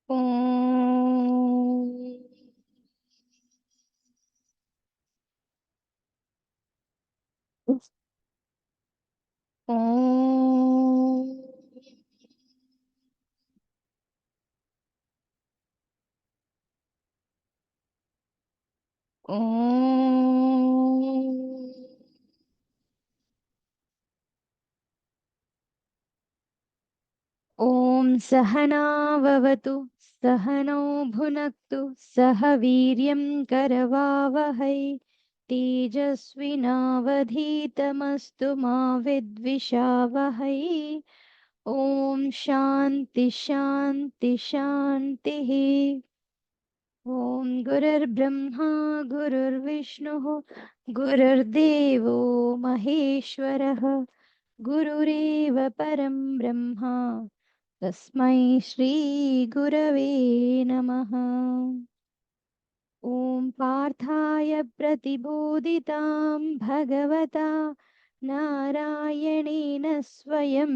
ॐ ॐ ॐ सहना भवतु सहनौ भुनक्तु सह वीर्यं करवावहै तेजस्विनावधीतमस्तु मा विद्विषावहै ॐ शान्ति शान्ति शान्तिः ॐ गुरुर्ब्रह्मा गुरुर्विष्णुः गुरुर्देवो महेश्वरः गुरुरेव परं ब्रह्म तस्मै श्री गुरवे नमः। ॐ पार्थाय प्रतिबोधितां भगवता नारायणेन स्वयं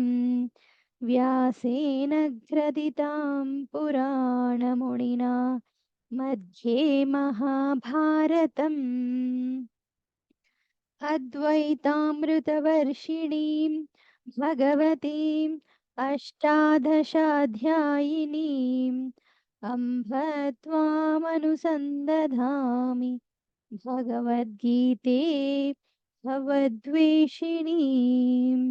व्यासेन ग्रथितां पुराणमुनिना मध्ये महाभारतम् अद्वैतामृतवर्षिणीं भगवतीम् अष्टादशाध्यायिनीम् अम्ब त्वामनुसन्दधामि भगवद्गीते भवद्वेषिणीम्।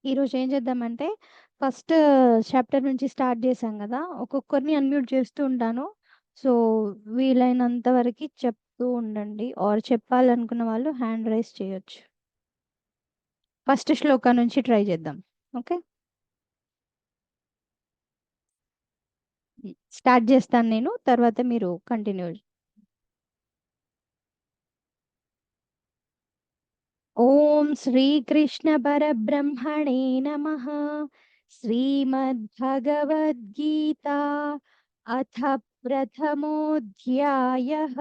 ఈరోజు ఏం చేద్దామంటే ఫస్ట్ చాప్టర్ నుంచి స్టార్ట్ చేశాం కదా, ఒక్కొక్కరిని అన్మ్యూట్ చేస్తూ ఉంటాను. సో వీలైనంత వరకు చెప్తూ ఉండండి, ఆర్ చెప్పాలనుకున్న వాళ్ళు హ్యాండ్ రైజ్ చేయొచ్చు. ఫస్ట్ శ్లోక నుంచి ట్రై చేద్దాం. ఓకే, స్టార్ట్ చేస్తాను నేను, తర్వాత మీరు కంటిన్యూ. ఓం శ్రీకృష్ణ పరబ్రహ్మణే నమః. శ్రీమద్భగవద్గీతా అథ ప్రథమోऽధ్యాయः.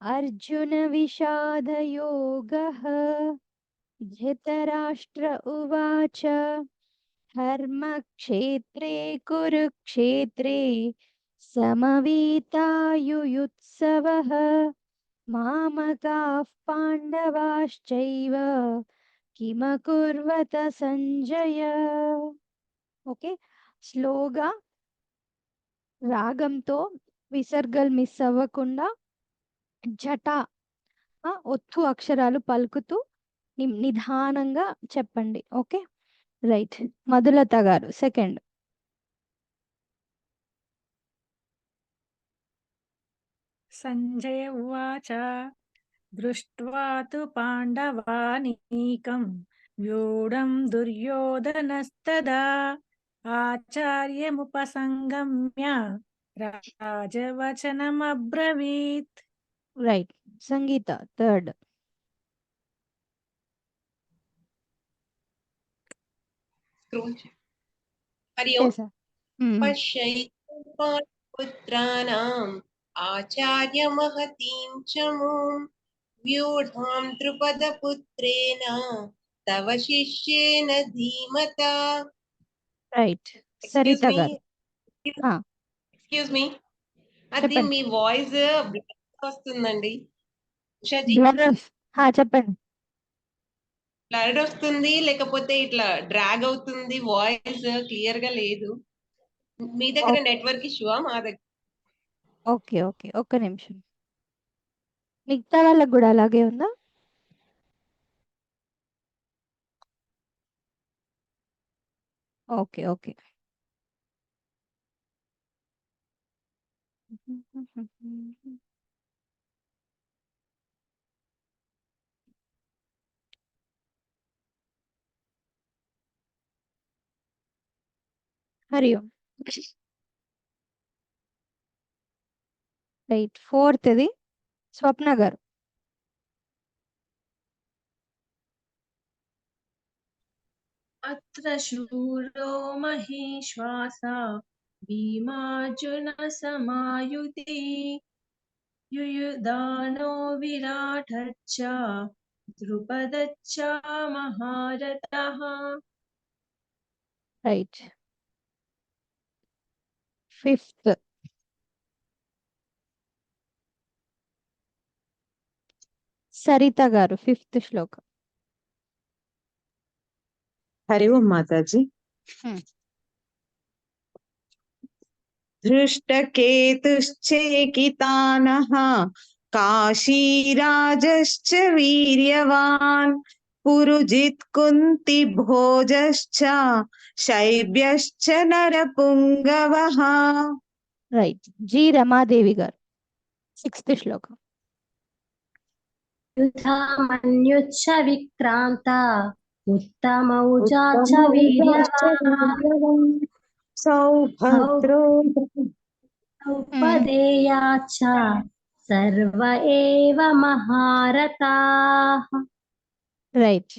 అర్జున విషాద యోగः. ధృతరాష్ట్ర ఉవాచ ధర్మక్షేత్రే కురుక్షేత్రే సమవేతాయుయుత్సవः మామకాః పాండవాశ్చైవ కిమకుర్వత సంజయ. ఓకే, స్లోగా రాగంతో విసర్గలు మిస్ అవ్వకుండా జటా ఒత్తు అక్షరాలు పలుకుతూ నిదానంగా చెప్పండి. Okay, right. మధులత గారు సెకండ్. సంజయ ఉవాచ దృష్ట్వా తు పాండవానీకం వ్యూఢం దుర్యోధనస్తదా ఆచార్యముపసంగమ్య రాజవచనమబ్రవీత్. రైట్. సంగీత థర్డ్. हरि ओम पश्यैतं पुत्राणाम् आचार्य महतीं च मूं व्यूढां द्रुपदपुत्रेण तव शिष्येन धीमता. రైట్. Excuse సరిత me, గారు. excuse me, అది మీ వాయిస్ వస్తుందండి ఉషాజీ. చెప్పండి. బ్లడ్ వస్తుంది, లేకపోతే ఇట్లా డ్రాగ్ అవుతుంది, వాయిస్ క్లియర్ గా లేదు. మీ దగ్గర నెట్వర్క్ ఇష్యూవా? మా దగ్గర. ఓకే ఓకే, ఒక్క నిమిషం. మిగతా వాళ్ళకి కూడా అలాగే ఉందా? Okay okay. Hari Om. Right. ఫోర్త్ది స్వప్న గారు. అత్ర శూరో మహేశ్వాస భీమార్జున సమాయుధి యుయుధానో విరాటచ్చ ద్రుపదచ్చ మహారథః. రైట్. 5th సరిత గారు 5th శ్లోకం. హరి ఓం మాతాజీ. धृष्टकेतुश्चेकितानः काशीराजश्च वीर्यवान् पुरुजित् कुन्तिभोजश्च शैब्यश्च नरपुङ्गवः. రైట్. జి రమాదేవి గారు 6th శ్లోకం. యుధామన్యుచ్చ విక్రాంత ఉత్తమౌజాచ వీర్యవాన్ సౌభద్రో ఉపదేయాచ సర్వ ఏవ మహారతాః. రైట్.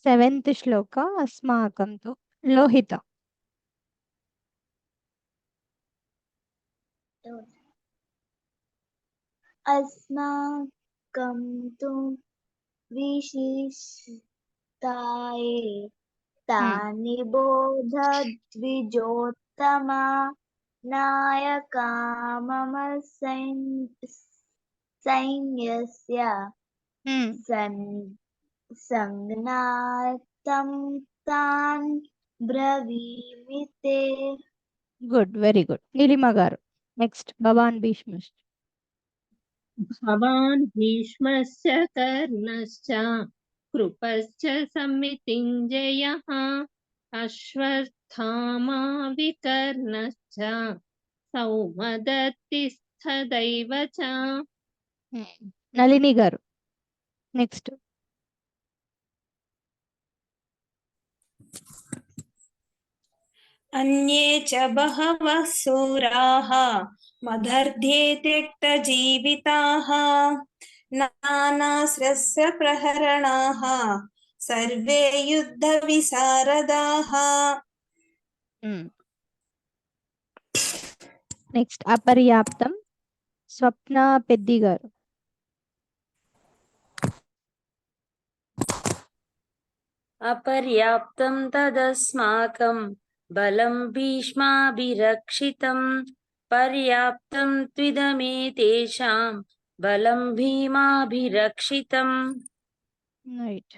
7th శ్లోక అస్మాకంతో లోహిత. अस्माकं तु विशिष्टाये तानि बोध द्विजोत्तमा नायका मम सैन्यस्य संज्ञातं तान् ब्रवीमि ते. Good, very good. నీలిమ గారు నెక్స్ట్. భవాన్ భీష్మ. భవాన్ భీష్మశ్చ కర్ణశ్చ కృపశ్చ సమితింజయః అశ్వత్థామా వికర్ణశ్చ సౌమదత్తిస్తథైవ చ. నళిని గారు నెక్స్ట్. అన్యే చ బహవః శూరాః మదర్థే త్యక్తజీవితాః నానాస్త్రస్య ప్రహరణాః సర్వే యుద్ధ విశారదాః. నెక్స్ట్ అపర్యాప్తం స్వప్న పెద్ది గారు. అపర్యాప్తం తదస్మాకం బలం భీష్మాభిరక్షితం పర్యాప్తం త్విదమేతేషాం బలం భీమాభిరక్షితం. రైట్.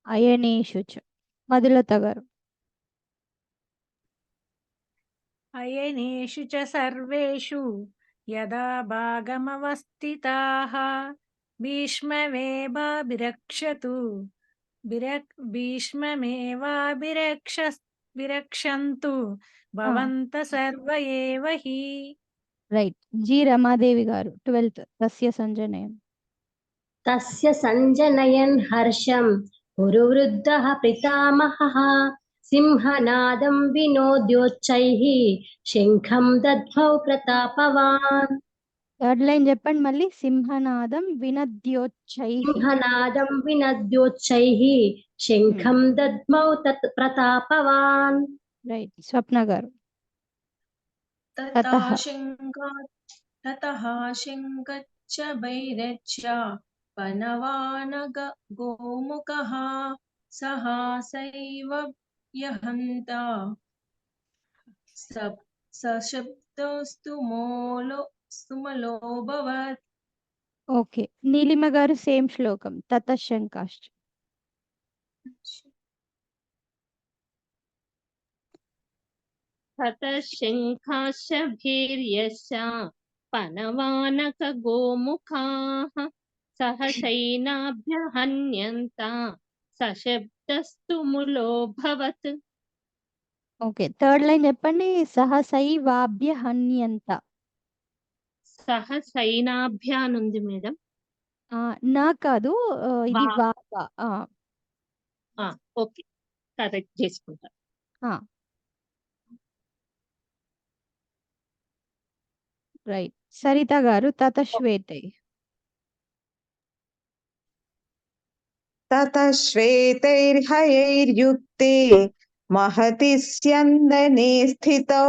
అయనేషు చ మధులత గారు. అయనేషు చ సర్వేషు యదా భాగమవస్థితాః భీష్మమేవాభిరక్షతు భీష్మమేవాభిరక్షन्तు భవంత సర్వ ఏవ హి. రైట్. జి రమాదేవి గారు 12th తస్య సంజనయం. తస్య సంజనయన్ హర్షం పురువృద్ధః పితామహః సింహనాదం వినోద్యోచ్చైః శంఖం దద్మౌ ప్రతాపవాన్. థర్డ్ లైన్ చెప్పండి మళ్ళీ. సింహనాదం వినద్యోచ్చైః. సింహనాదం వినద్యోచ్చైః శంఖం దద్మౌ ప్రతాపవాన్. రైట్. స్వప్న గారు. తతః శంఖచ్చ భైరచ్చ పనవానగ గోముఖః సహాసైవ యహంత సశబ్దస్తు మలోభవత్. ఓకే. నీలిమ గారు సేమ్ శ్లోకం. తతశంకాశ్చ. తతః శంఖాశ్చ భీర్యశ్చ పనవానక గోముఖాః సహసైనాభ్యహన్యంత సశబ్దస్తు ములోభవత్. ఓకే. థర్డ్ లైన్ చెప్పండి. సహసైవాభ్య హన్యంత. సహసైనాభ్య అనుంది మేడం. నా కాదు, ఇది వా. ఓకే, కరెక్ట్ చేసుకుంటా. రైట్. సరిత గారు తతశ్వేతై. తతశ్వేతైర్హయైర్యుక్తే महति स्यन्दने स्थितौ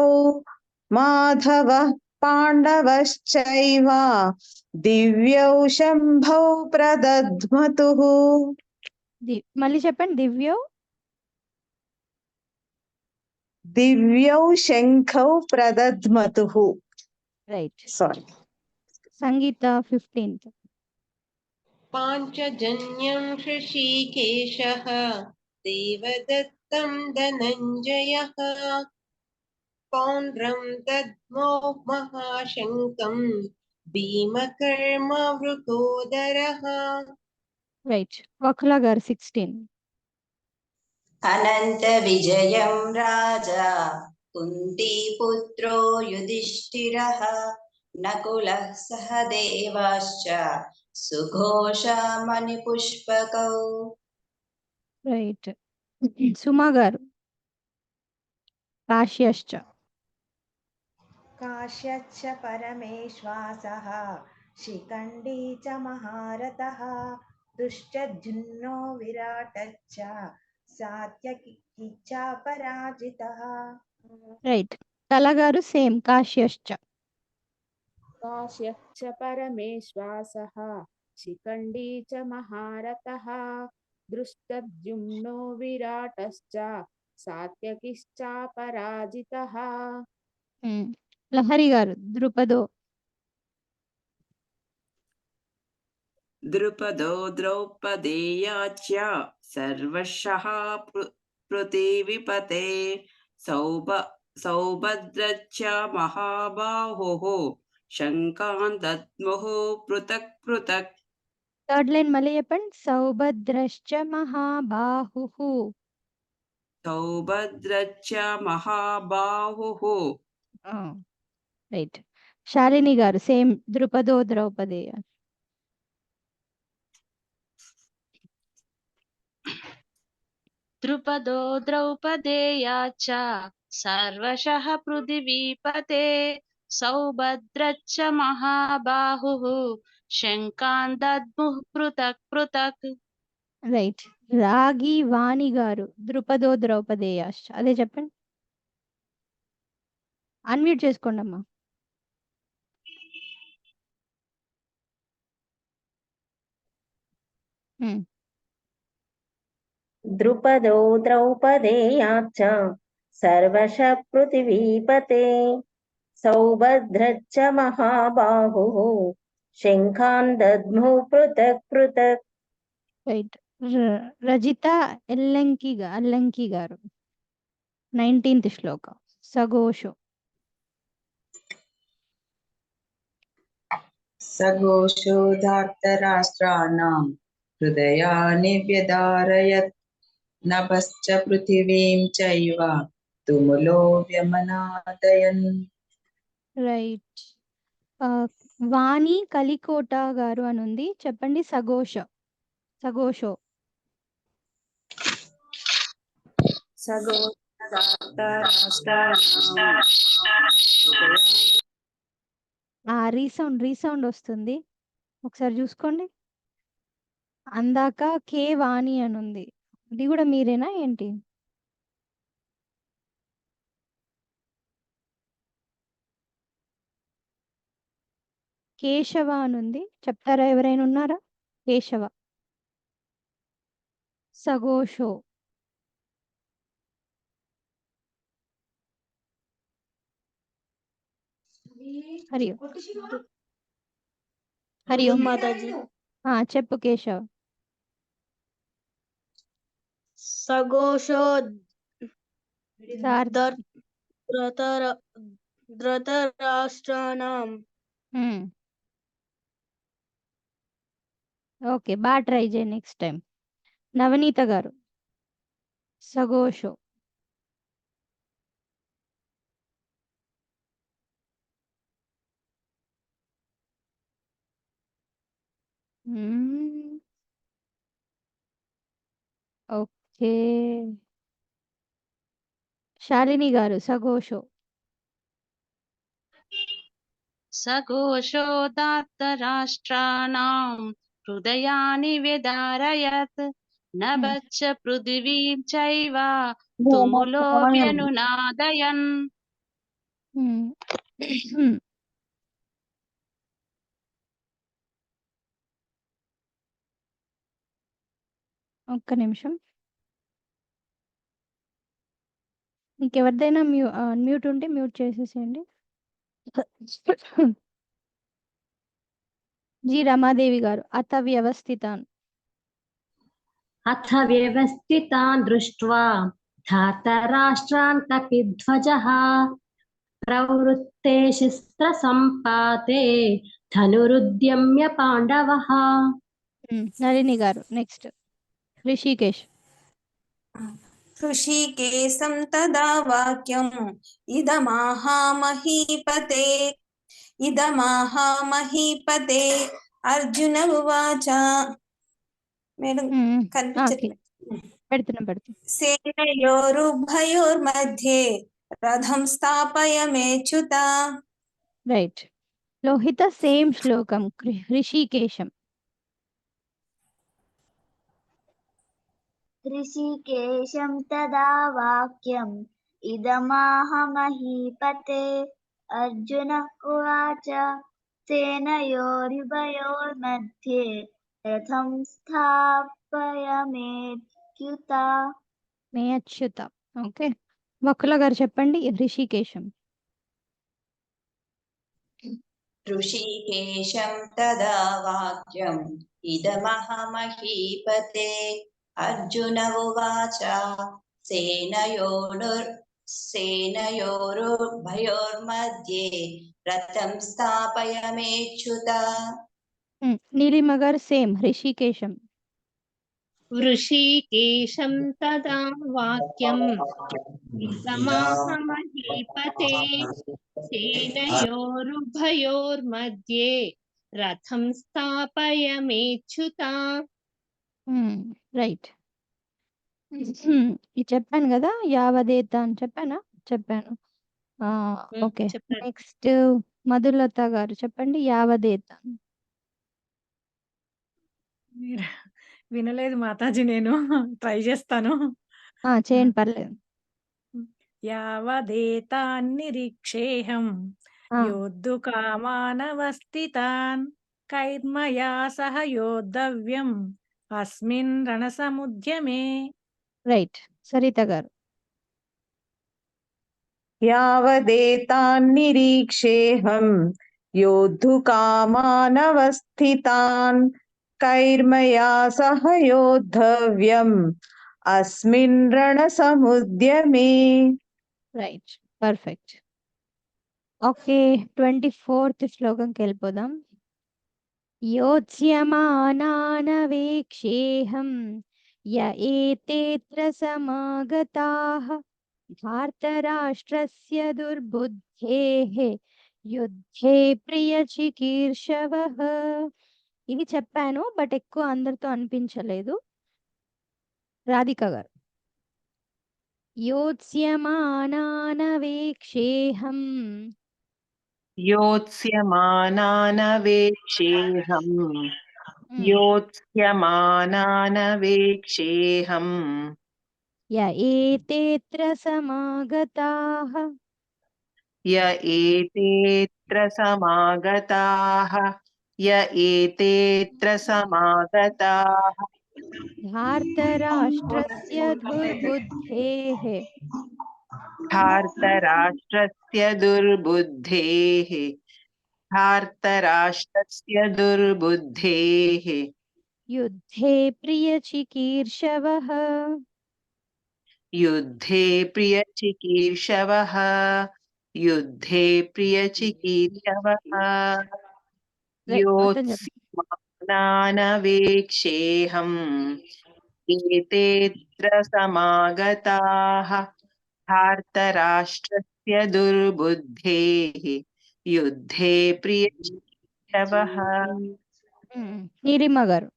माधवः पाण्डवश्चैव दिव्यौ शम्भौ प्रदध्मतुः. మళ్ళీ చెప్పండి. దివ్యో దివ్యౌ శంఖౌ ప్రదధ్మతుః. రైట్. సారీ. సంగీత 15th. पाञ्चजन्यं हृषीकेशः देवदत्तं धनञ्जयः पौण्ड्रं दद्मो महाशङ्कं भीमकर्मवृकोदरः రైట్. వకుల గారు 16. అనంత విజయం రాజా కుంతీపుత్రో యుధిష్ఠిరः నకులः సహదేవాశ్చ సుఘోషమణిపుష్పకౌ. రైట్. సుమా గారు కాశ్యశ్చ. काश्यच्च परमेश्वासः शिखण्डी च महारथः दुश्चद्युम्नो विराटच्च सात्यकी च पराजितः. రైట్. కళ గారు సేమ్ కాశ్యశ్చ. काश्यश्च परमेश्वासः शिखण्डी च महारथः दृष्टद्युम्नो विराटश्च सात्यकिश्च पराजितः. లహరి గారు ద్రుపదో. ద్రుపదో ద్రౌపదేయాచ సర్వశః పృథివీపతే సౌభద్రచ్చ మహాబాహుః శంఖాన్ దద్ముః పృథక్ పృథక్. థర్డ్ లైన్ మళ్ళీ చెప్పండి. సౌభద్రశ్చ మహాబాహుః. సౌభద్రచ్చ మహాబాహుః. రైట్. శాలిని గారు సేమ్ ద్రుపదో ద్రౌపదేయ. ద్రుపదో ద్రౌపదేయాచ సర్వశః పృథివీపతే సౌభద్రచ్చ మహాబాహుః శంఖాన్ దద్ముః పృథక్ పృథక్. రైట్. రాగి వాణి గారు ద్రుపదో ద్రౌపదేయాశ్చ. అదే చెప్పండి. అన్మ్యూట్ చేసుకోండి అమ్మా. ద్రుపదో ద్రౌపదేయాచ సర్వశః పృథివీపతే సౌభద్రచ్చ మహాబాహుః శంఖాన్ దద్ముః పృథక్ పృథక్. రైట్. రజిత అల్లంకి గారు 19th శ్లోకం. సఘోషో. సఘోషోధార్తరాష్ట్రాణం హృదయాని వ్యదారయత్ నభశ్చ పృథివీం చైవ తుములో వ్యమనాదయన్. రైట్. వాణి కలికోట గారు అని ఉంది. చెప్పండి. సఘోషో. రీసౌండ్ వస్తుంది, ఒకసారి చూసుకోండి. అందాక కే వాణి అని ఉంది, అది కూడా మీరేనా ఏంటి? కేశవ అని ఉంది, చెప్తారా? ఎవరైనా ఉన్నారా? కేశవ. సఘోషో. హరి ఓం మాతాజీ. చెప్పు కేశవ్. సఘోషో ధృతరాష్ట్రాణం. ఓకే, బాగా ట్రై చేయి నెక్స్ట్ టైం. నవనీత గారు సఘోషో. ఓకే. శాలిని గారు సఘోషో. సఘోషో దాత్తరాష్ట్రాణం హృదయాని వ్యదారయత్ నభచ్చ పృథివీం చైవ తుములో వ్యనునాదయన్. ఒక్క నిమిషం. ఇంకెవరిదైనా మ్యూట్ ఉంటే మ్యూట్ చేసేసేయండి. జి రమాదేవి గారు అత వ్యవస్థితాన్. అథ వ్యవస్థితాన్ దృష్ట్వా ధాతరాష్ట్రాన్ కపిధ్వజః ప్రవృత్తే శస్త్రసంపాతే ధనురుద్యమ్య పాండవః. నళిని గారు నెక్స్ట్. ఋషికేశ్. ఋషికేశం తదా వాక్యం ఇదమాహామహీపతే అర్జున ఉవాచ. మేడం కనిపించట్లేదు. పెడుతున్నా. సేనయోరుభయోర్मध्ये రథం స్థాపయమేచ్యుత. రైట్. లోహిత సేమ్ శ్లోకం ఋషికేశం. ऋषिकेशं तदा वाक्यम् इदमाहमहीपते अर्जुन उवाच सेनयोरुभयोर्मध्ये रथं మేచ్యుత. ఓకే, వకుల గారు చెప్పండి ఋషికేశం. ऋषिकेशं तदा वाक्यम् इदमहमहीपते अर्जुन उवाच सेनयोरुभयोर्मध्ये रथं स्थापयमेच्युत. నీలిమ గారు సేమ్ ఋషికేశం. వృషికేశం తదా వాక్యం ఇదమాహమహీపతే సేనయోరుభయోర్मध्ये రథం స్థాపయమేచ్యుత. రైట్. ఇది చెప్పాను కదా, యావదేత అని చెప్పాను. ఓకే, నెక్స్ట్ మధులత గారు చెప్పండి యావదేత. వినలేదు మాతాజీ, నేను ట్రై చేస్తాను. చేయండి, పర్లేదు. యావదేతాన్నిరీక్షేహం యోద్ధుకామానవస్థితాన్ కైర్మయా సహ యోద్ధవ్యం అస్మిన్ రణసముద్యమే. రైట్. సరిత గారు. యావదేతాన్నిరీక్షేహం యోద్ధుకామానవస్థితాన్ కైర్మయా సహ యోద్ధవ్యం అస్మిన్ రణసముద్యమే. Right, perfect. ఓకే, 24th శ్లోకంకి వెళ్ళిపోదాం. యోత్స్యమానానవేక్షేహం య ఏతేత్ర సమాగతాః ధార్తరాష్ట్రస్య దుర్బుద్ధేః యుద్ధే ప్రియచికీర్షవః. ఇవి చెప్పాను, బట్ ఎక్కువ అందరితో అనిపించలేదు. రాధిక గారు. యోత్స్యమానానవేక్షేహం योत्स्यमानानवेक्षेहम् య ఏతేత్ర సమాగతాః య ఏతేత్ర సమాగతాః ధార్తరాష్ట్రస్య దుర్బుద్ధేః యుద్ధే ప్రియచికీర్షవః. योत्स्यमानानवेक्षेहम् एतेऽत्र समागताः धार्तराष्ट्रस्य दुर्बुद्धेः युद्धे प्रियचिकीर्षवः. నీలిమ గారు.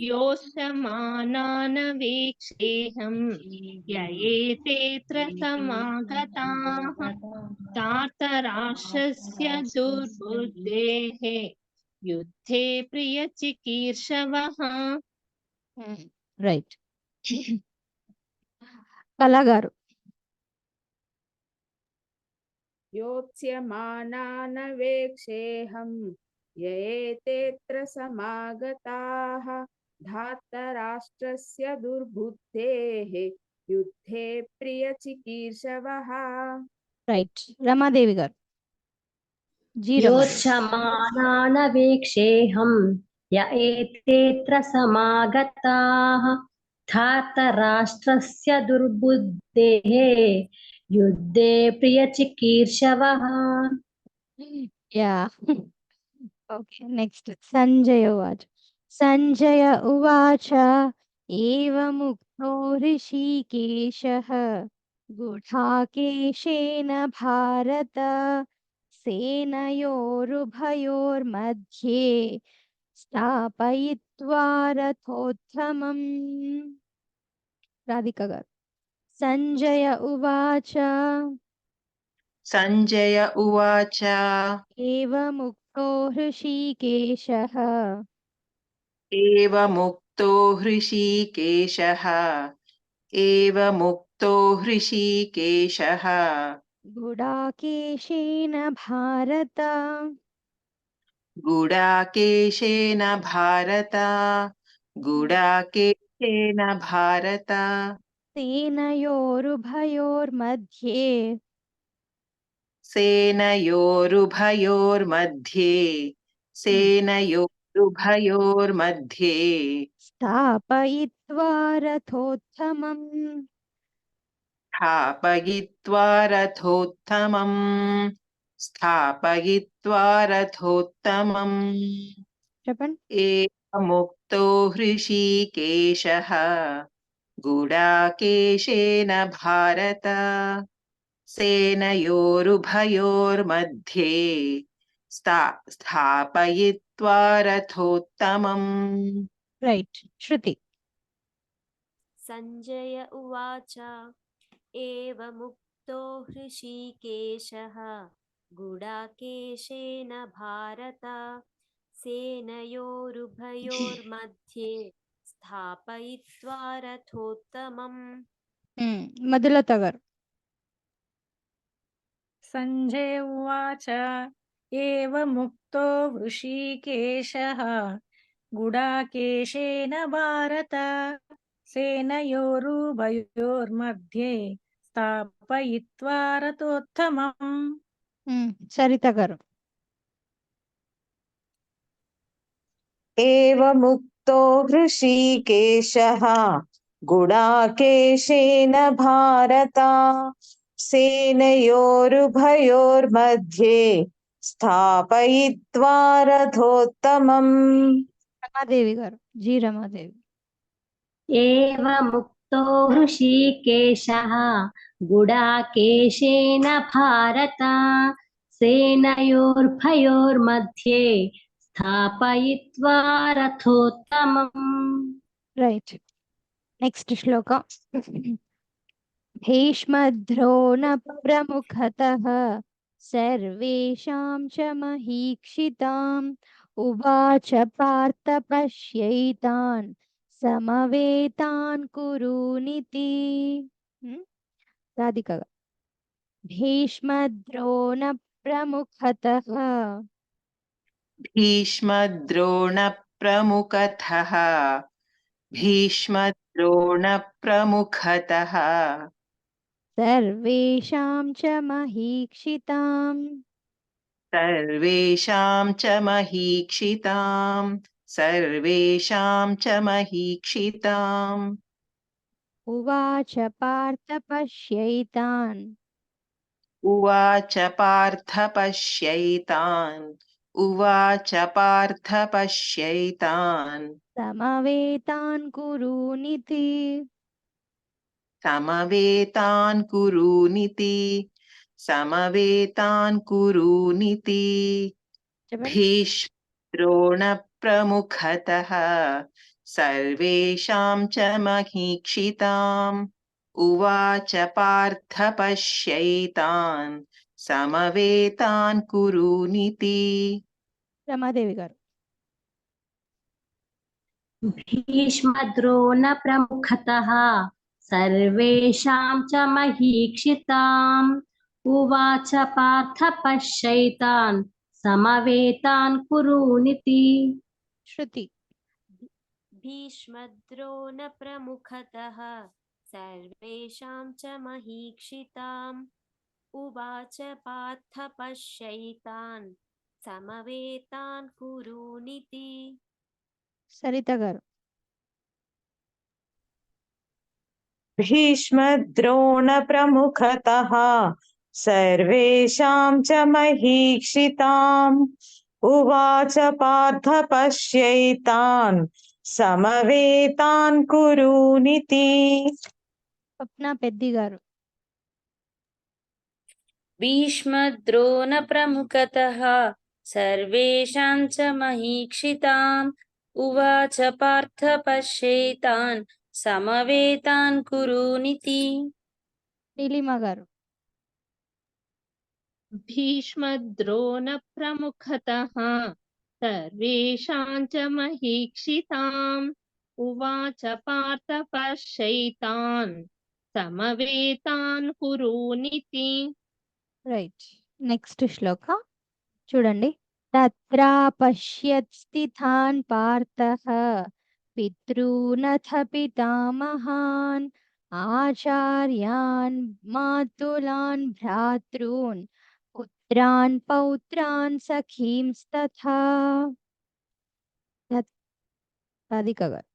యోత్స్యమానానవేక్షేహం య ఏతేత్ర సమాగతాః ధార్తరాష్ట్రస్య దుర్బుద్ధేః యుద్ధే ప్రియచికీర్షవః. రైట్. కళ గారు. योत्स्यमानानवेक्षेहं य एतेऽत्र समागताः धार्तराष्ट्रस्य दुर्बुद्धेः युद्धे प्रियचिकीर्षवः రైట్ రమాదేవి గారు జీ రమాదేవి योत्समानानवेक्षेऽहं य एतेऽत्र समागताः धार्तराष्ट्रस्य दुर्बुद्धेः युद्धे प्रियचिकीर्षवः యా ఓకే నెక్స్ట్ సంజయ ఉవాచ సంజయ ఉవాచ ఏవముక్తో ఋషికేశః గుఢాకేశేన భారత సేనయోరుభయోర్मध्ये స్థాపయిత్వా రథోత్తమం. రాధిక గారు సంజయ ఉవాచ సంజయ ఉవాచ ఏవముక్తో హృషీకేశః ఏవముక్తో హృషీకేశః ఏవముక్తో హృషీకేశః గుడాకేశేన భారత గుడాకేశేన భారత గుడాకేశేన భారత సేనయోరుభయోర్मध्ये సేనయోరుభయోర్मध्ये సేనయోరుభయోర్मध्ये స్థాపయిత్వా రథోత్తమం స్థాపయిత్వా రథోత్తమం స్థాపయిత్వా రథోత్తమం. చెప్పండి. ఏవముక్తో హృషీకేశః గుడాకేశేన భారత సేనయోరుభయోర్मध्ये స్థాపయిత్వా రథోత్తమం. రైట్ శృతి. సంజయ ఉవాచ ఏవముక్తో హృషీకేశః గుడాకేశేన భారత సేనయోరుభయోర్मध्ये స్థాపయిత్వా రథోత్తమం. మధులత గారు సంజయ ఉవాచ ఏవముక్తో వృషీకేశః గుడాకేశేన భారత సేనయోరుభయోర్मध्ये స్థాపయిత్వా రథోత్తమం. సరిత గారు ఏవముక్తో హృషీకేశః గుడాకేశేన భారత సేనయోరుభయోర్मध्ये స్థాపయిత్వా రథోత్తమం. రమాదేవి గారు జీ రమాదేవి. ఏవముక్తో హృషీకేశః గుడాకేశేన భారత సేనయోర్భయోర్मध्ये స్థాపయిత్వా రథోత్తమం. రైట్ నెక్స్ట్ శ్లోక. భీష్మద్రోణ ప్రముఖతః సర్వేషాం చ మహీక్షితాం ఉవాచ పార్థ పశ్యైతాన్ సమవేతాన్ కురునితి. రాధిక గారు భీష్మద్రోణ ప్రముఖతః భీష్మద్రోణ ప్రముఖతః భీష్మద్రోణ ప్రముఖతః సర్వేషాం చ మహీక్షితాం సర్వేషాం చ మహీక్షితాం సర్వేషాం చ మహీక్షితాం. ఉవాచ పార్థ పశ్యైతాన్ ఉవాచ పార్థ పశ్యైతాన్ ఉవాచ పార్థ పశ్యైతాన్ సమవేతాన్ కురునితి. సమవేతాన్ కురునితి సమవేతాన్ కురునితి. భీష్మద్రోణ ప్రముఖతః సర్వేషాం చ మహీక్షితాం ఉవాచ పార్థ పశ్యైతాన్ సమవేతాన్ కురునితి. రమాదేవి గారు భీష్మద్రోణ ప్రముఖతః సర్వేషాం చ మహీక్షితాం ఉవాచ పార్థ పశ్యైతాన్ సమవేతాన్ కురునితి. శృతి. భీష్మద్రోణ ప్రముఖతః सर्वेषां च महीक्षिताम् उवाच पार्थ पश्यैतान् समवेतान् कुरूनिति సరిత గారు. भीष्मद्रोणप्रमुखतः सर्वेषां च महीक्षिताम् उवाच पार्थ पश्यैतान् समवेतान् कुरूनिति। స్వప్న పెద్ది గారు. भीष्मद्रोणप्रमुखतः सर्वेषां च महीक्षिताम् उवाच पार्थ पश्यैतान् समवेतान् कुरूनिति నీలిమ గారు. भीष्मद्रोणप्रमुखतः सर्वेषां च महीक्षिताम् उवाच पार्थ पश्यैतान् समवेतान् कुरूनिति రైట్. నెక్స్ట్ శ్లోక చూడండి. తత్రా పశ్యత్ స్థితాన్ పార్థః పితॄనథ పితామహాన్ ఆచార్యాన్ మాతులాన్ భ్రాతॄన్ పుత్రాన్ పౌత్రాన్ సఖీంస్తథా. రాధిక గారు.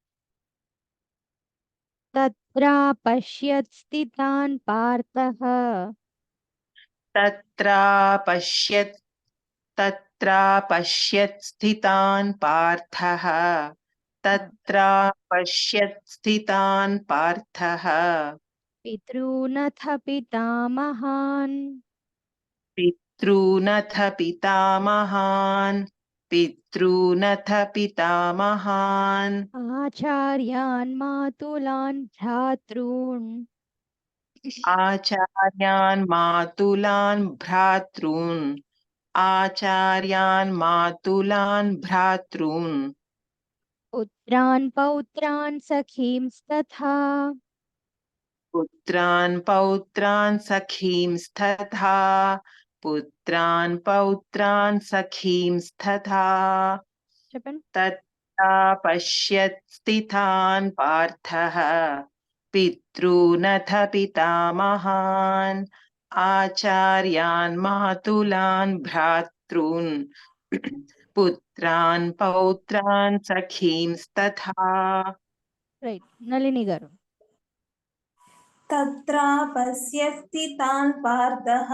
తత్రా పశ్యత్ స్థితాన్ పార్థః तत्रा पश्यत् स्थितान् पार्थः పితॄనథ పితామహాన్ पितॄनथ ఆచార్యాన్ మాతులాన్ భ్రాతॄన్ आचार्यान् मातुलान् भ्रातॄन् పుత్రాన్ పౌత్రాన్ సఖీంస్తథా. पुत्रान् पौत्रान् सखींस्तथा చెప్పండి. तत्रा पश्यत् स्थितान् पार्थः पितॄनथ पितामहान् आचार्यान् मातुलान् भ्रातॄन् पुत्रान् पौत्रान् सखींस्तथा. రైట్. నళిని గారు. तत्रा पश्यत् स्थितान् पार्थः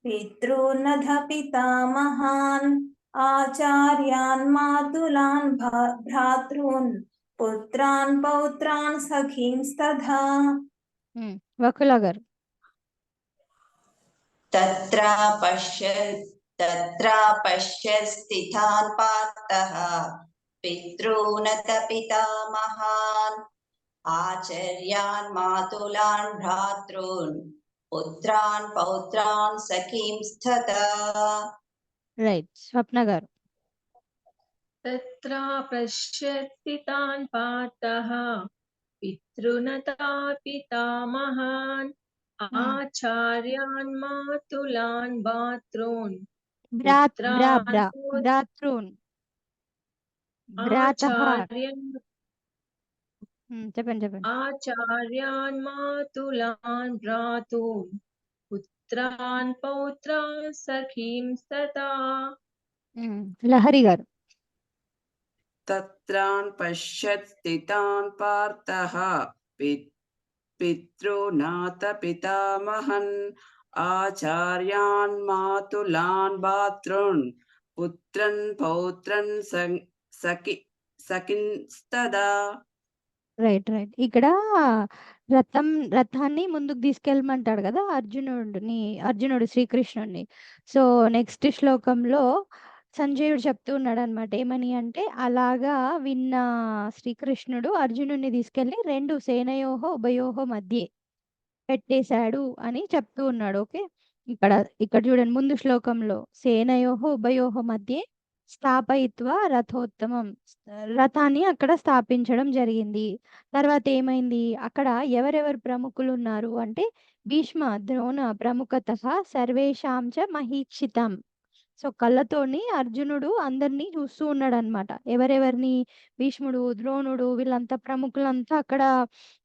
पितॄनथ पितामहान् आचार्यान् मातुलान् भ्रातॄन् पुत्रान् पौत्रान् सखींस्तथा. వకుల గారు. तत्रा पश्यत् स्थितान् पार्थः पितॄनथ पितामहान् आचार्यान् मातुलान् भ्रातॄन् पुत्रान् पौत्रान् सखींस्तथा. రైట్. స్వప్న గారు. तत्रा पश्यत् स्थितान् पार्थः पितॄनथा पितामहान् आचार्यान् मातुलान् भ्रातॄन् భ్రాతృన్ చెప్పండి. आचार्यान् मातुलान् भ्रातॄन् पुत्रान् पौत्रान् सखींस्तथा. లహరి గారు. तत्रान् पश्यत् स्थितान् पार्थः पितॄनाथ पितामहन् आचार्यान् मातुलान् भ्रातॄन् पुत्रन् पौत्रन् सखींस्तथा. రైట్. ఇక్కడ రథాన్ని ముందుకు తీసుకెళ్ళమంటాడు కదా అర్జునుడు శ్రీకృష్ణుడిని. సో నెక్స్ట్ శ్లోకంలో సంజయుడు చెప్తూ ఉన్నాడు అనమాట. ఏమని అంటే, అలాగా విన్న శ్రీకృష్ణుడు అర్జునుడిని తీసుకెళ్లి రెండు సేనయోహో ఉభయోహో మధ్య పెట్టేశాడు అని చెప్తూ ఉన్నాడు. ఓకే. ఇక్కడ చూడండి, ముందు శ్లోకంలో సేనయోహో ఉభయోహో మధ్య స్థాపయిత్వ రథోత్తమం, రథాన్ని అక్కడ స్థాపించడం జరిగింది. తర్వాత ఏమైంది, అక్కడ ఎవరెవరు ప్రముఖులు ఉన్నారు అంటే భీష్మ ద్రోణ ప్రముఖతః సర్వేషాం చ మహీక్షితం. సో కళ్ళతోని అర్జునుడు అందరినీ చూస్తూ ఉన్నాడు అనమాట. ఎవరెవరిని? భీష్ముడు, ద్రోణుడు వీళ్ళంతా ప్రముఖులంతా అక్కడ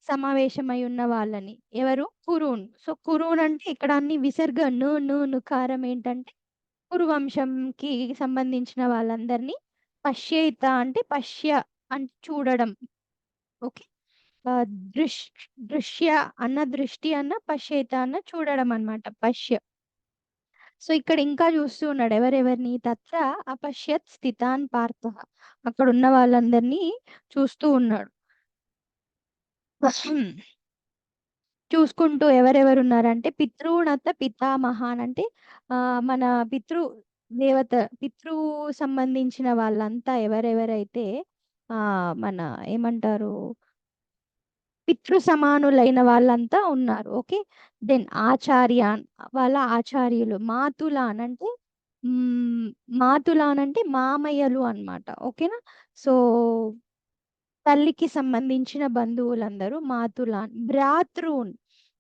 సమావేశమై ఉన్న వాళ్ళని. ఎవరు? కురూన్. సో కురూన్ అంటే ఇక్కడ అన్ని విసర్గ నుకారం ఏంటంటే కురువంశంకి సంబంధించిన వాళ్ళందరినీ. పశ్యేత అంటే పశ్య అంటే చూడడం. ఓకే. దృశ్య అన్న దృష్టి అన్న పశ్యేత అన్న చూడడం అన్నమాట. పశ్య. సో ఇక్కడ ఇంకా చూస్తూ ఉన్నాడు ఎవరెవరిని? తత్ర అపశ్యత్ స్థితాన్ పార్థః. అక్కడ ఉన్న వాళ్ళందరినీ చూస్తూ ఉన్నాడు. చూసుకుంటూ ఎవరెవరు ఉన్నారంటే పితృణత పితామహాన్ అంటే మన పితృ సంబంధించిన వాళ్ళంతా ఎవరెవరైతే మన ఏమంటారు పితృ సమానులైన వాళ్ళంతా ఉన్నారు. ఓకే. దెన్ ఆచార్యాన్ వాళ్ళ ఆచార్యులు. మాతులాన్ అంటే మామయ్యలు అన్నమాట. ఓకేనా. సో తల్లికి సంబంధించిన బంధువులందరూ మాతులాన్. భ్రాతృన్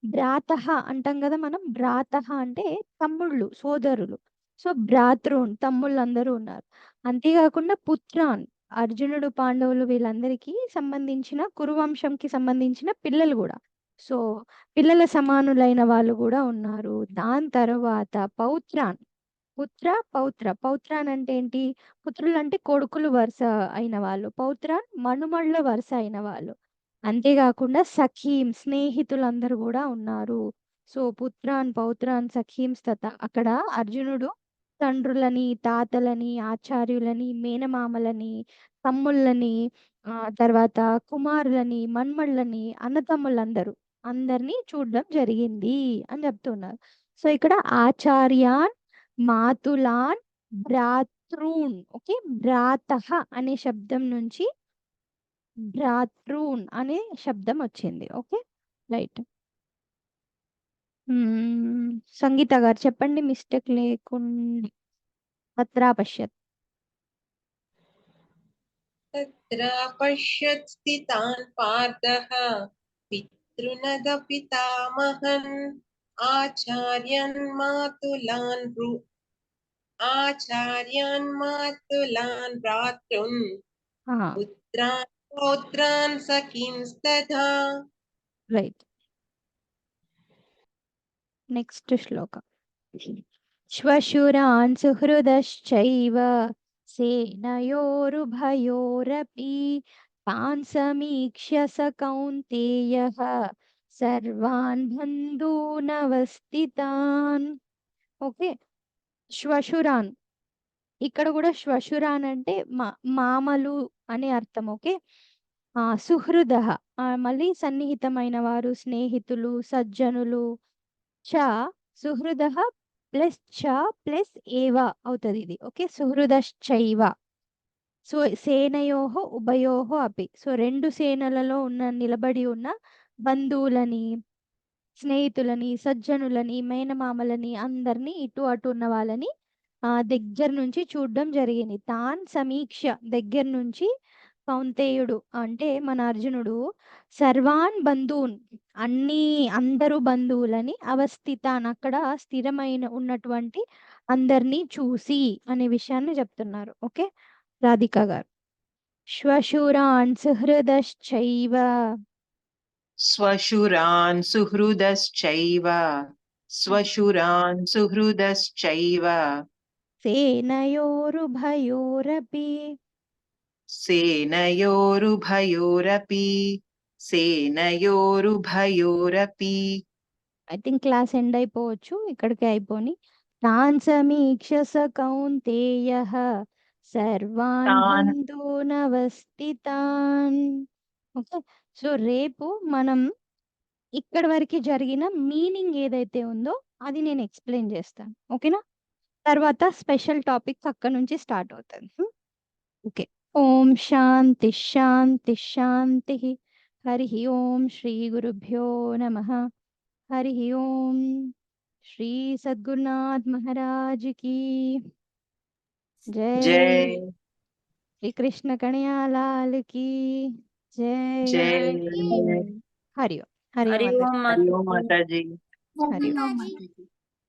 భ్రాతః అంటాం కదా మనం. భ్రాతః అంటే తమ్ముళ్ళు, సోదరులు. సో భ్రాతృన్ తమ్ముళ్ళందరూ ఉన్నారు. అంతేకాకుండా పుత్రాన్ అర్జునుడు, పాండవులు వీళ్ళందరికీ సంబంధించిన కురువంశంకి సంబంధించిన పిల్లలు కూడా. సో పిల్లల సమానులైన వాళ్ళు కూడా ఉన్నారు. దాని తర్వాత పౌత్రాన్ పౌత్రాన్ అంటే ఏంటి? పుత్రులు అంటే కొడుకులు వరుస అయిన వాళ్ళు. పౌత్రాన్ మనుమళ్ళ వరుస అయిన వాళ్ళు. అంతేకాకుండా సఖీం స్నేహితులందరూ కూడా ఉన్నారు. సో పుత్రాన్ పౌత్రాన్ సఖీం తత. అక్కడ అర్జునుడు తండ్రులని, తాతలని, ఆచార్యులని, మేనమామలని, తమ్ముళ్ళని, తర్వాత కుమారులని, మన్మళ్ళని, అన్నతమ్ముళ్ళందరూ అందరినీ చూడడం జరిగింది అని చెప్తున్నారు. సో ఇక్కడ ఆచార్యాన్, మాతులాన్, భ్రాతృన్. ఓకే. భ్రాతః అనే శబ్దం నుంచి భ్రాతృన్ అనే శబ్దం వచ్చింది. Okay right. సంగీత గారు చెప్పండి మిస్టేక్ లేకుండా. తత్ర పశ్యత్. తత్ర పశ్యత్ స్థితాన్ పార్థః పితృనద పితామహన్ ఆచార్యాన్ మాతులాన్ భ్రాతృన్ పుత్రాన్ పౌత్రాన్ సఖీంస్తథా. రైట్. నెక్స్ట్ శ్లోక. శ్వశురాన్ సుహృదశ్చైవ సేనయోరుభయోరపి తాన్ సమీక్ష్య స కౌంతేయః సర్వాన్ బంధూనవస్థితాన్. ఓకే. శ్వశురాన్ ఇక్కడ కూడా శ్వశురాన్ అంటే మామలు అనే అర్థం. ఓకే. సుహృద మళ్ళీ సన్నిహితమైన వారు, స్నేహితులు, సజ్జనులు. చ సుహృద ప్లస్ చ ప్లస్ ఏవ అవుతుంది ఇది. ఓకే. సుహృదశ్చైవ. సో సేనయోహో ఉభయోహో అపి. సో రెండు సేనలలో నిలబడి ఉన్న బంధువులని, స్నేహితులని, సజ్జనులని, మేనమామలని అందరినీ ఇటు అటు ఉన్న వాళ్ళని దగ్గర నుంచి చూడడం జరిగింది. తాన్ సమీక్ష దగ్గర నుంచి కౌంతేయుడు అంటే మన అర్జునుడు సర్వాన్ బంధువున్ అందరూ బంధువులని అవస్థితాన్ అక్కడ స్థిరమైన ఉన్నటువంటి అందరినీ చూసి అనే విషయాన్ని చెప్తున్నారు. ఓకే. రాధిక గారు. శ్వశురాన్ సుహృదశ్చైవ స్వశురాన్ సుహృదశ్చైవ సేనయోరుభయోరపి ఐ థింక్ క్లాస్ ఎండ్ అయిపోవచ్చు. ఇక్కడికే అయిపోని. తాన్ సమీక్ష స కౌంతేయః సర్వాన్ బంధూనవస్థితాన్. ఓకే. సో రేపు మనం ఇక్కడ వరకు జరిగిన మీనింగ్ ఏదైతే ఉందో అది నేను ఎక్స్ప్లెయిన్ చేస్తాను. ఓకేనా. తర్వాత స్పెషల్ టాపిక్ అక్కడ నుంచి స్టార్ట్ అవుతుంది. ఓకే. ఓం శాంతి శాంతి శాంతి. హరి ఓం శ్రీ గురుభ్యో నమః. హరి ఓం శ్రీ సద్గురునాథ్ మహారాజ్ కి జై. శ్రీ కృష్ణ కణ్యాలాల్ కి జై. హరి ఓం. హరి ఓం మాతాజీ. హరి ఓం.